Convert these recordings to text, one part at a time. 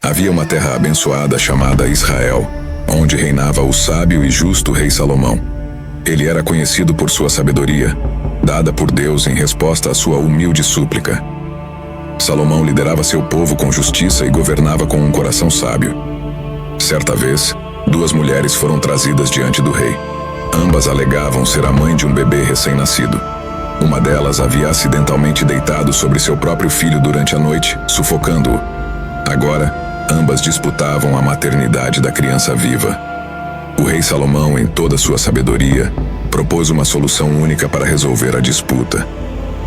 Havia uma terra abençoada chamada Israel, onde reinava o sábio e justo rei Salomão. Ele era conhecido por sua sabedoria, dada por Deus em resposta à sua humilde súplica. Salomão liderava seu povo com justiça e governava com um coração sábio. Certa vez, 2 mulheres foram trazidas diante do rei. Ambas alegavam ser a mãe de um bebê recém-nascido. Uma delas havia acidentalmente deitado sobre seu próprio filho durante a noite, sufocando-o. Agora, ambas disputavam a maternidade da criança viva. O rei Salomão, em toda sua sabedoria, propôs uma solução única para resolver a disputa.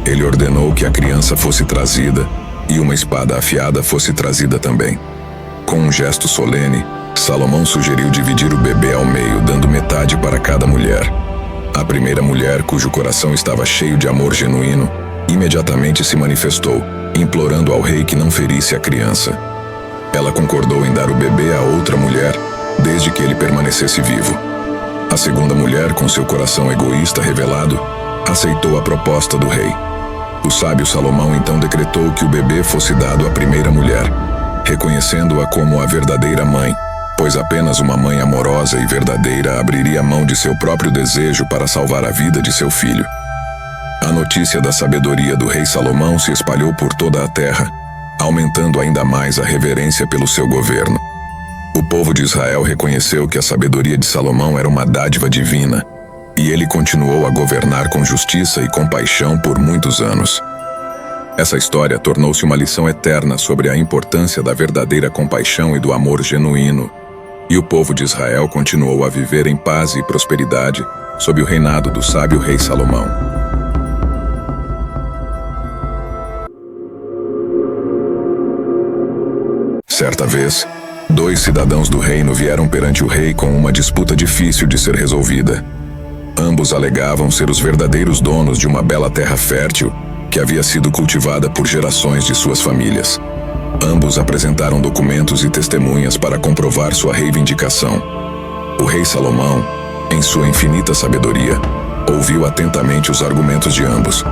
Ele ordenou que a criança fosse trazida e uma espada afiada fosse trazida também. Com um gesto solene, Salomão sugeriu dividir o bebê ao meio, dando metade para cada mulher. A primeira mulher, cujo coração estava cheio de amor genuíno, imediatamente se manifestou, implorando ao rei que não ferisse a criança. Ela concordou em dar o bebê a outra mulher, desde que ele permanecesse vivo. A segunda mulher, com seu coração egoísta revelado, aceitou a proposta do rei. O sábio Salomão então decretou que o bebê fosse dado à primeira mulher, reconhecendo-a como a verdadeira mãe, pois apenas uma mãe amorosa e verdadeira abriria mão de seu próprio desejo para salvar a vida de seu filho. A notícia da sabedoria do rei Salomão se espalhou por toda a terra, aumentando ainda mais a reverência pelo seu governo. O povo de Israel reconheceu que a sabedoria de Salomão era uma dádiva divina, e ele continuou a governar com justiça e compaixão por muitos anos. Essa história tornou-se uma lição eterna sobre a importância da verdadeira compaixão e do amor genuíno, e o povo de Israel continuou a viver em paz e prosperidade sob o reinado do sábio rei Salomão. Certa vez, 2 cidadãos do reino vieram perante o rei com uma disputa difícil de ser resolvida. Ambos alegavam ser os verdadeiros donos de uma bela terra fértil que havia sido cultivada por gerações de suas famílias. Ambos apresentaram documentos e testemunhas para comprovar sua reivindicação. O rei Salomão, em sua infinita sabedoria, ouviu atentamente os argumentos de ambos.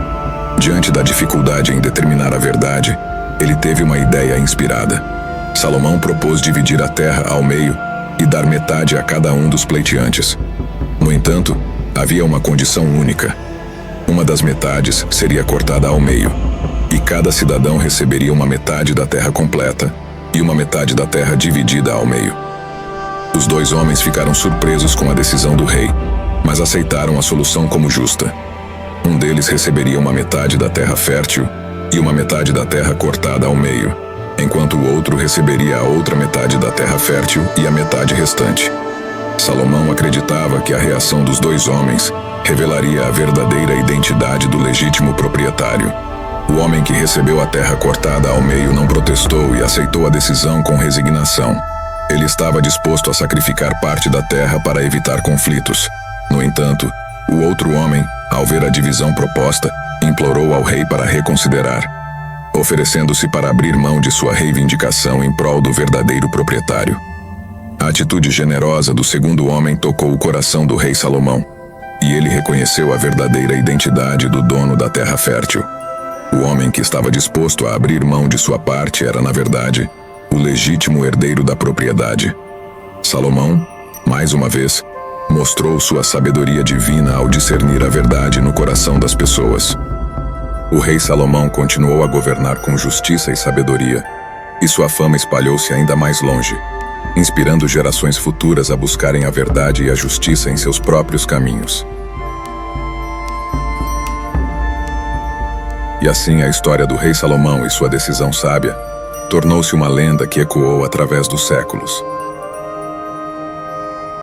Diante da dificuldade em determinar a verdade, ele teve uma ideia inspirada. Salomão propôs dividir a terra ao meio e dar metade a cada um dos pleiteantes. No entanto, havia uma condição única. Uma das metades seria cortada ao meio, e cada cidadão receberia uma metade da terra completa e uma metade da terra dividida ao meio. Os 2 homens ficaram surpresos com a decisão do rei, mas aceitaram a solução como justa. Um deles receberia uma metade da terra fértil e uma metade da terra cortada ao meio, enquanto o outro receberia a outra metade da terra fértil e a metade restante. Salomão acreditava que a reação dos 2 homens revelaria a verdadeira identidade do legítimo proprietário. O homem que recebeu a terra cortada ao meio não protestou e aceitou a decisão com resignação. Ele estava disposto a sacrificar parte da terra para evitar conflitos. No entanto, o outro homem, ao ver a divisão proposta, implorou ao rei para reconsiderar, oferecendo-se para abrir mão de sua reivindicação em prol do verdadeiro proprietário. A atitude generosa do segundo homem tocou o coração do rei Salomão, e ele reconheceu a verdadeira identidade do dono da terra fértil. O homem que estava disposto a abrir mão de sua parte era, na verdade, o legítimo herdeiro da propriedade. Salomão, mais uma vez, mostrou sua sabedoria divina ao discernir a verdade no coração das pessoas. O rei Salomão continuou a governar com justiça e sabedoria, e sua fama espalhou-se ainda mais longe, inspirando gerações futuras a buscarem a verdade e a justiça em seus próprios caminhos. E assim a história do rei Salomão e sua decisão sábia tornou-se uma lenda que ecoou através dos séculos.